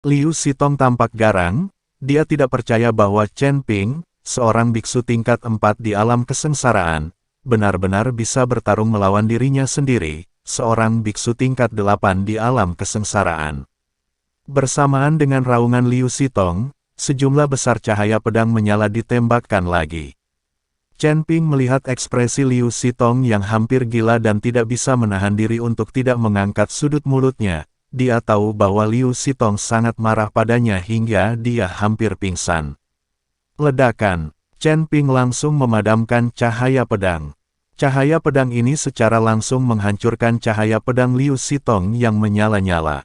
Liu Sitong tampak garang, dia tidak percaya bahwa Chen Ping, seorang biksu tingkat 4 di alam kesengsaraan, benar-benar bisa bertarung melawan dirinya sendiri, seorang biksu tingkat 8 di alam kesengsaraan. Bersamaan dengan raungan Liu Sitong, sejumlah besar cahaya pedang menyala ditembakkan lagi. Chen Ping melihat ekspresi Liu Sitong yang hampir gila dan tidak bisa menahan diri untuk tidak mengangkat sudut mulutnya. Dia tahu bahwa Liu Sitong sangat marah padanya hingga dia hampir pingsan. Ledakan. Chen Ping langsung memadamkan cahaya pedang. Cahaya pedang ini secara langsung menghancurkan cahaya pedang Liu Sitong yang menyala-nyala.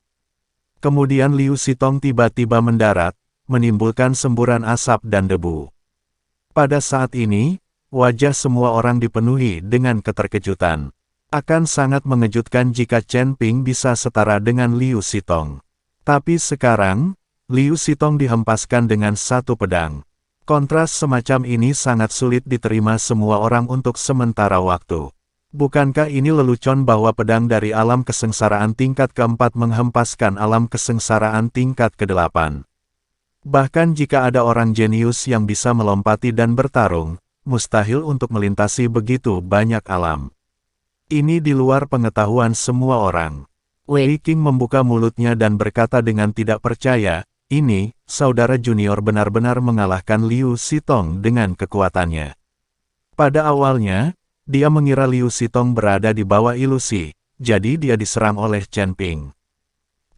Kemudian Liu Sitong tiba-tiba mendarat, menimbulkan semburan asap dan debu. Pada saat ini, wajah semua orang dipenuhi dengan keterkejutan. Akan sangat mengejutkan jika Chen Ping bisa setara dengan Liu Sitong. Tapi sekarang, Liu Sitong dihempaskan dengan satu pedang. Kontras semacam ini sangat sulit diterima semua orang untuk sementara waktu. Bukankah ini lelucon bahwa pedang dari alam kesengsaraan tingkat keempat menghempaskan alam kesengsaraan tingkat ke-8? Bahkan jika ada orang jenius yang bisa melompati dan bertarung, mustahil untuk melintasi begitu banyak alam. Ini di luar pengetahuan semua orang. Wei Qing membuka mulutnya dan berkata dengan tidak percaya, ini, saudara junior benar-benar mengalahkan Liu Sitong dengan kekuatannya. Pada awalnya, dia mengira Liu Sitong berada di bawah ilusi, jadi dia diserang oleh Chen Ping.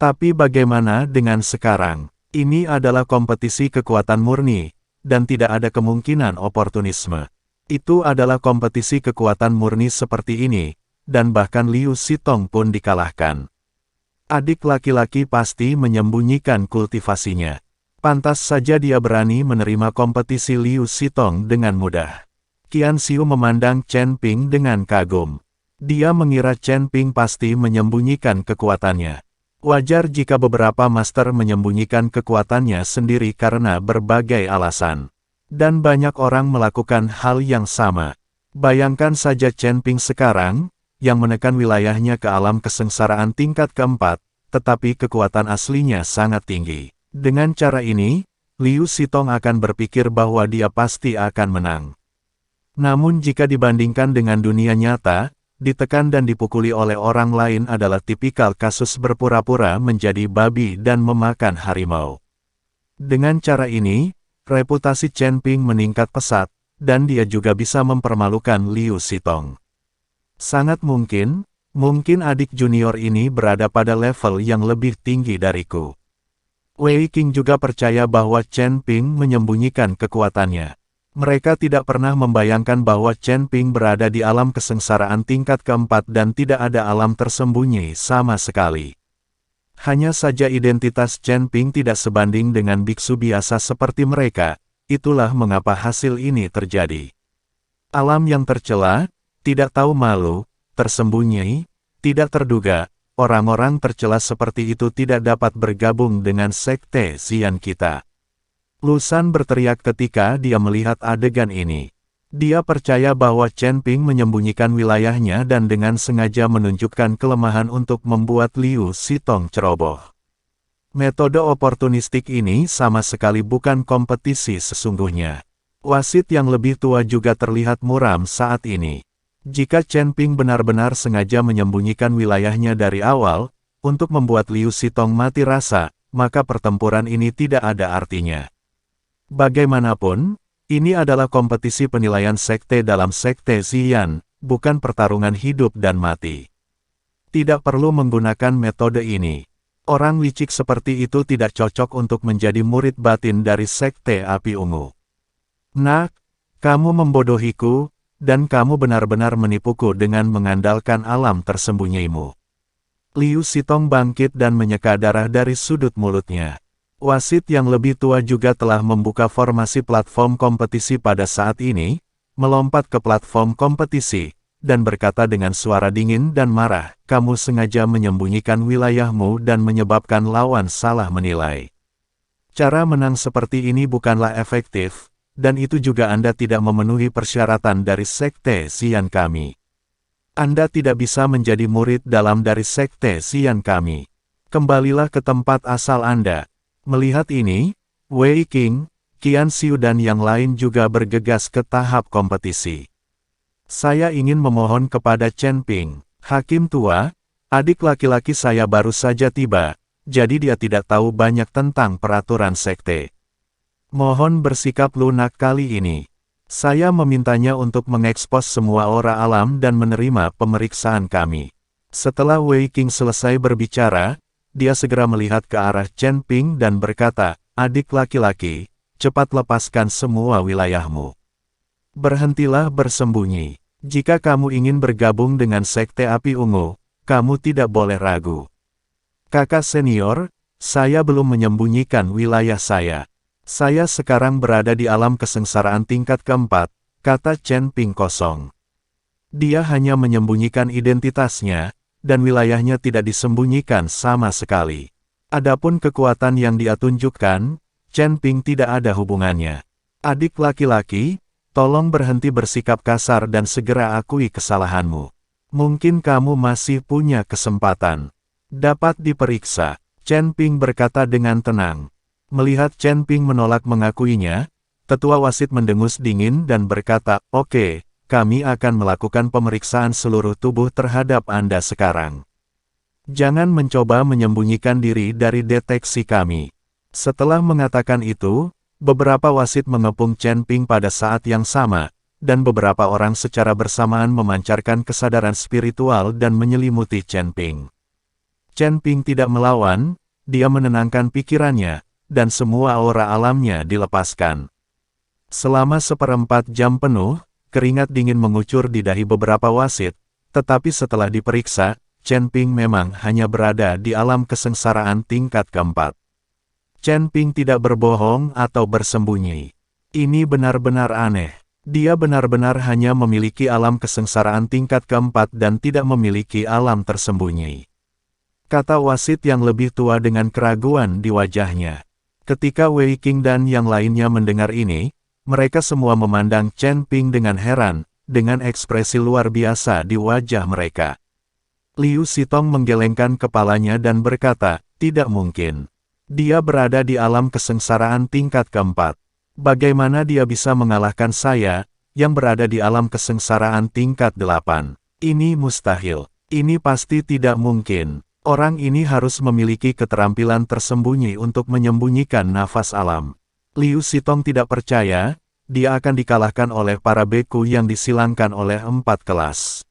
Tapi bagaimana dengan sekarang? Ini adalah kompetisi kekuatan murni, dan tidak ada kemungkinan oportunisme. Itu adalah kompetisi kekuatan murni seperti ini, dan bahkan Liu Sitong pun dikalahkan. Adik laki-laki pasti menyembunyikan kultivasinya. Pantas saja dia berani menerima kompetisi Liu Sitong dengan mudah. Qian Xiu memandang Chen Ping dengan kagum. Dia mengira Chen Ping pasti menyembunyikan kekuatannya. Wajar jika beberapa master menyembunyikan kekuatannya sendiri karena berbagai alasan. Dan banyak orang melakukan hal yang sama. Bayangkan saja Chen Ping sekarang, yang menekan wilayahnya ke alam kesengsaraan tingkat keempat, tetapi kekuatan aslinya sangat tinggi. Dengan cara ini, Liu Sitong akan berpikir bahwa dia pasti akan menang. Namun jika dibandingkan dengan dunia nyata, ditekan dan dipukuli oleh orang lain adalah tipikal kasus berpura-pura menjadi babi dan memakan harimau. Dengan cara ini, reputasi Chen Ping meningkat pesat, dan dia juga bisa mempermalukan Liu Sitong. Sangat mungkin adik junior ini berada pada level yang lebih tinggi dariku. Wei Qing juga percaya bahwa Chen Ping menyembunyikan kekuatannya. Mereka tidak pernah membayangkan bahwa Chen Ping berada di alam kesengsaraan tingkat keempat dan tidak ada alam tersembunyi sama sekali. Hanya saja identitas Chen Ping tidak sebanding dengan biksu biasa seperti mereka, itulah mengapa hasil ini terjadi. Alam yang tercela, tidak tahu malu, tersembunyi, tidak terduga, orang-orang tercela seperti itu tidak dapat bergabung dengan sekte Xian kita. Lu San berteriak ketika dia melihat adegan ini. Dia percaya bahwa Chen Ping menyembunyikan wilayahnya dan dengan sengaja menunjukkan kelemahan untuk membuat Liu Sitong ceroboh. Metode oportunistik ini sama sekali bukan kompetisi sesungguhnya. Wasit yang lebih tua juga terlihat muram saat ini. Jika Chen Ping benar-benar sengaja menyembunyikan wilayahnya dari awal, untuk membuat Liu Sitong mati rasa, maka pertempuran ini tidak ada artinya. Bagaimanapun, ini adalah kompetisi penilaian sekte dalam sekte Xian, bukan pertarungan hidup dan mati. Tidak perlu menggunakan metode ini. Orang licik seperti itu tidak cocok untuk menjadi murid batin dari sekte api ungu. Nak, kamu membodohiku, dan kamu benar-benar menipuku dengan mengandalkan alam tersembunyimu. Liu Sitong bangkit dan menyeka darah dari sudut mulutnya. Wasit yang lebih tua juga telah membuka formasi platform kompetisi pada saat ini, melompat ke platform kompetisi, dan berkata dengan suara dingin dan marah, kamu sengaja menyembunyikan wilayahmu dan menyebabkan lawan salah menilai. Cara menang seperti ini bukanlah efektif, dan itu juga Anda tidak memenuhi persyaratan dari sekte Xian kami. Anda tidak bisa menjadi murid dalam dari sekte Xian kami. Kembalilah ke tempat asal Anda. Melihat ini, Wei Qing, Qian Xiu dan yang lain juga bergegas ke tahap kompetisi. Saya ingin memohon kepada Chen Ping, Hakim tua, adik laki-laki saya baru saja tiba, jadi dia tidak tahu banyak tentang peraturan sekte. Mohon bersikap lunak kali ini. Saya memintanya untuk mengekspos semua aura alam dan menerima pemeriksaan kami. Setelah Wei Qing selesai berbicara, dia segera melihat ke arah Chen Ping dan berkata, adik laki-laki, cepat lepaskan semua wilayahmu. Berhentilah bersembunyi. Jika kamu ingin bergabung dengan Sekte Api Ungu, kamu tidak boleh ragu. Kakak senior, saya belum menyembunyikan wilayah saya. Saya sekarang berada di alam kesengsaraan tingkat keempat, kata Chen Ping kosong. Dia hanya menyembunyikan identitasnya, dan wilayahnya tidak disembunyikan sama sekali. Adapun kekuatan yang dia tunjukkan, Chen Ping tidak ada hubungannya. Adik laki-laki, tolong berhenti bersikap kasar dan segera akui kesalahanmu. Mungkin kamu masih punya kesempatan. Dapat diperiksa, Chen Ping berkata dengan tenang. Melihat Chen Ping menolak mengakuinya, tetua wasit mendengus dingin dan berkata, oke, kami akan melakukan pemeriksaan seluruh tubuh terhadap Anda sekarang. Jangan mencoba menyembunyikan diri dari deteksi kami. Setelah mengatakan itu, beberapa wasit mengepung Chen Ping pada saat yang sama, dan beberapa orang secara bersamaan memancarkan kesadaran spiritual dan menyelimuti Chen Ping. Chen Ping tidak melawan, dia menenangkan pikirannya, dan semua aura alamnya dilepaskan. Selama 1/4 jam penuh, keringat dingin mengucur di dahi beberapa wasit, tetapi setelah diperiksa, Chen Ping memang hanya berada di alam kesengsaraan tingkat keempat. Chen Ping tidak berbohong atau bersembunyi. Ini benar-benar aneh. Dia benar-benar hanya memiliki alam kesengsaraan tingkat keempat dan tidak memiliki alam tersembunyi. Kata wasit yang lebih tua dengan keraguan di wajahnya. Ketika Wei Qing dan yang lainnya mendengar ini, mereka semua memandang Chen Ping dengan heran, dengan ekspresi luar biasa di wajah mereka. Liu Sitong menggelengkan kepalanya dan berkata, tidak mungkin. Dia berada di alam kesengsaraan tingkat keempat. Bagaimana dia bisa mengalahkan saya, yang berada di alam kesengsaraan tingkat 8? Ini mustahil. Ini pasti tidak mungkin. Orang ini harus memiliki keterampilan tersembunyi untuk menyembunyikan nafas alam. Liu Sitong tidak percaya, dia akan dikalahkan oleh para beku yang disilangkan oleh 4 kelas.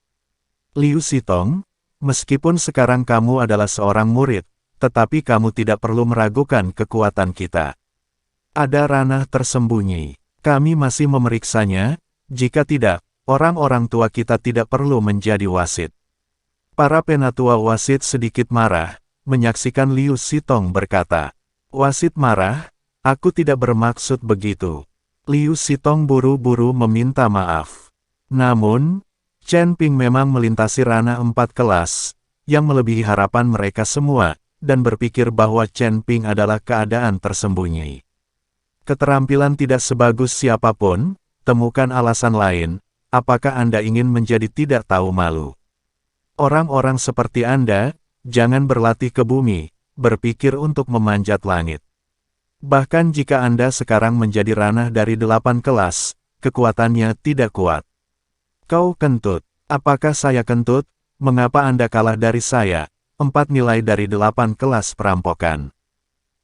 Liu Sitong, meskipun sekarang kamu adalah seorang murid, tetapi kamu tidak perlu meragukan kekuatan kita. Ada ranah tersembunyi. Kami masih memeriksanya, jika tidak, orang-orang tua kita tidak perlu menjadi wasit. Para penatua wasit sedikit marah, menyaksikan Liu Sitong berkata, wasit marah, aku tidak bermaksud begitu. Liu Sitong buru-buru meminta maaf. Namun, Chen Ping memang melintasi ranah 4 kelas, yang melebihi harapan mereka semua, dan berpikir bahwa Chen Ping adalah keadaan tersembunyi. Keterampilan tidak sebagus siapapun, temukan alasan lain, apakah Anda ingin menjadi tidak tahu malu? Orang-orang seperti Anda, jangan berlatih ke bumi, berpikir untuk memanjat langit. Bahkan jika Anda sekarang menjadi ranah dari 8 kelas, kekuatannya tidak kuat. Kau kentut. Apakah saya kentut? Mengapa Anda kalah dari saya? 4 nilai dari 8 kelas perampokan.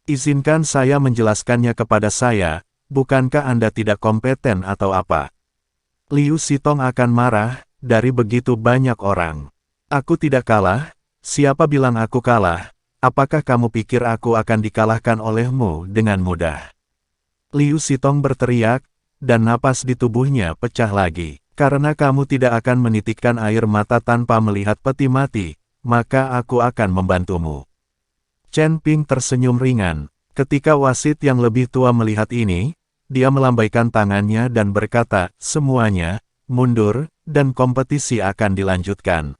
Izinkan saya menjelaskannya kepada saya, bukankah Anda tidak kompeten atau apa? Liu Sitong akan marah, dari begitu banyak orang. Aku tidak kalah, siapa bilang aku kalah? Apakah kamu pikir aku akan dikalahkan olehmu dengan mudah? Liu Sitong berteriak, dan napas di tubuhnya pecah lagi. Karena kamu tidak akan menitikkan air mata tanpa melihat peti mati, maka aku akan membantumu. Chen Ping tersenyum ringan. Ketika wasit yang lebih tua melihat ini, dia melambaikan tangannya dan berkata, semuanya, mundur, dan kompetisi akan dilanjutkan.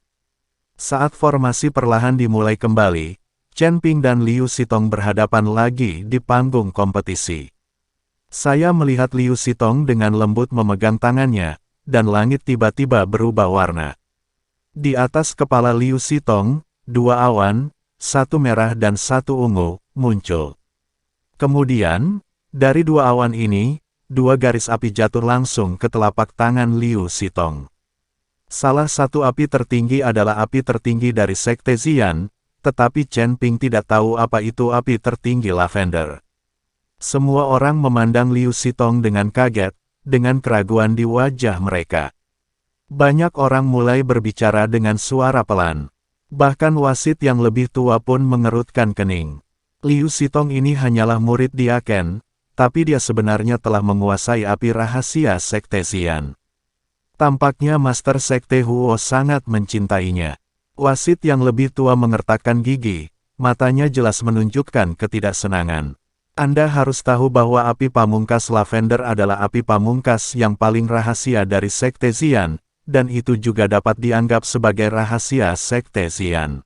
Saat formasi perlahan dimulai kembali, Chen Ping dan Liu Sitong berhadapan lagi di panggung kompetisi. Saya melihat Liu Sitong dengan lembut memegang tangannya, dan langit tiba-tiba berubah warna. Di atas kepala Liu Sitong, 2 awan, 1 merah dan 1 ungu, muncul. Kemudian, dari dua awan ini, dua garis api jatuh langsung ke telapak tangan Liu Sitong. Salah satu api tertinggi adalah api tertinggi dari Sekte Xian, tetapi Chen Ping tidak tahu apa itu api tertinggi lavender. Semua orang memandang Liu Sitong dengan kaget, dengan keraguan di wajah mereka. Banyak orang mulai berbicara dengan suara pelan. Bahkan wasit yang lebih tua pun mengerutkan kening. Liu Sitong ini hanyalah murid Diaken, tapi dia sebenarnya telah menguasai api rahasia Sekte Xian. Tampaknya Master Sekte Huo sangat mencintainya. Wasit yang lebih tua mengertakkan gigi, matanya jelas menunjukkan ketidaksenangan. Anda harus tahu bahwa api pamungkas lavender adalah api pamungkas yang paling rahasia dari Sekte Xian, dan itu juga dapat dianggap sebagai rahasia Sekte Xian.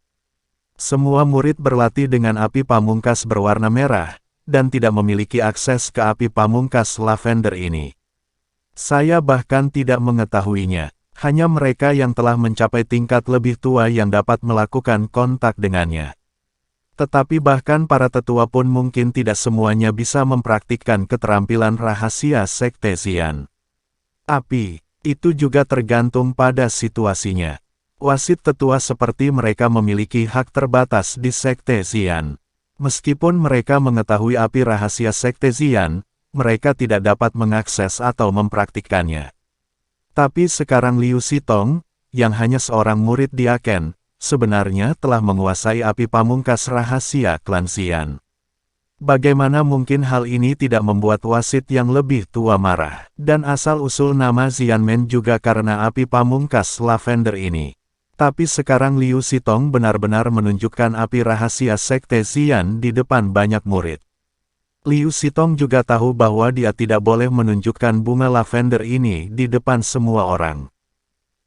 Semua murid berlatih dengan api pamungkas berwarna merah, dan tidak memiliki akses ke api pamungkas lavender ini. Saya bahkan tidak mengetahuinya, hanya mereka yang telah mencapai tingkat lebih tua yang dapat melakukan kontak dengannya. Tetapi bahkan para tetua pun mungkin tidak semuanya bisa mempraktikkan keterampilan rahasia Sekte Xian. Api, itu juga tergantung pada situasinya. Wasit tetua seperti mereka memiliki hak terbatas di Sekte Xian. Meskipun mereka mengetahui api rahasia Sekte Xian, mereka tidak dapat mengakses atau mempraktikkannya. Tapi sekarang Liu Sitong, yang hanya seorang murid Diaken, sebenarnya telah menguasai api pamungkas rahasia klan Xian. Bagaimana mungkin hal ini tidak membuat wasit yang lebih tua marah? Dan asal-usul nama Xianmen juga karena api pamungkas lavender ini. Tapi sekarang Liu Sitong benar-benar menunjukkan api rahasia Sekte Xian di depan banyak murid. Liu Sitong juga tahu bahwa dia tidak boleh menunjukkan bunga lavender ini di depan semua orang.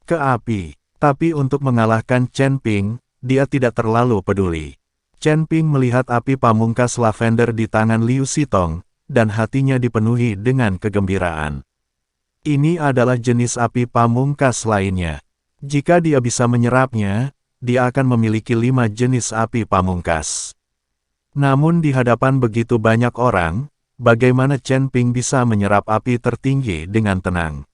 Ke api, tapi untuk mengalahkan Chen Ping, dia tidak terlalu peduli. Chen Ping melihat api pamungkas lavender di tangan Liu Sitong, dan hatinya dipenuhi dengan kegembiraan. Ini adalah jenis api pamungkas lainnya. Jika dia bisa menyerapnya, dia akan memiliki 5 jenis api pamungkas. Namun di hadapan begitu banyak orang, bagaimana Chen Ping bisa menyerap api tertinggi dengan tenang?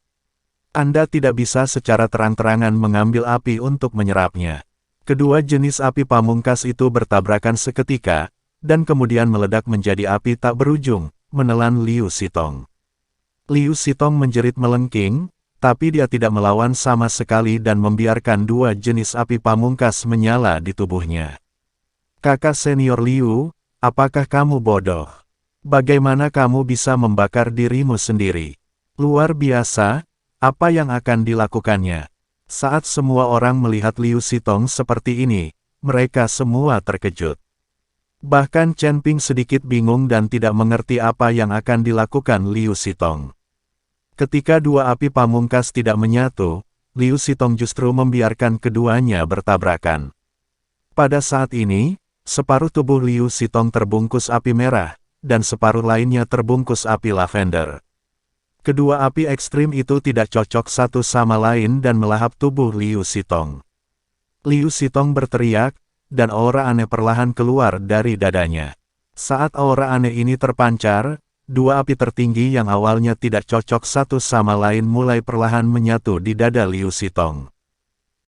Anda tidak bisa secara terang-terangan mengambil api untuk menyerapnya. Kedua jenis api pamungkas itu bertabrakan seketika, dan kemudian meledak menjadi api tak berujung, menelan Liu Sitong. Liu Sitong menjerit melengking, tapi dia tidak melawan sama sekali dan membiarkan dua jenis api pamungkas menyala di tubuhnya. Kakak senior Liu, apakah kamu bodoh? Bagaimana kamu bisa membakar dirimu sendiri? Luar biasa, apa yang akan dilakukannya? Saat semua orang melihat Liu Sitong seperti ini, mereka semua terkejut. Bahkan Chen Ping sedikit bingung dan tidak mengerti apa yang akan dilakukan Liu Sitong. Ketika dua api pamungkas tidak menyatu, Liu Sitong justru membiarkan keduanya bertabrakan. Pada saat ini, separuh tubuh Liu Sitong terbungkus api merah, dan separuh lainnya terbungkus api lavender. Kedua api ekstrim itu tidak cocok satu sama lain dan melahap tubuh Liu Sitong. Liu Sitong berteriak, dan aura aneh perlahan keluar dari dadanya. Saat aura aneh ini terpancar, dua api tertinggi yang awalnya tidak cocok satu sama lain mulai perlahan menyatu di dada Liu Sitong.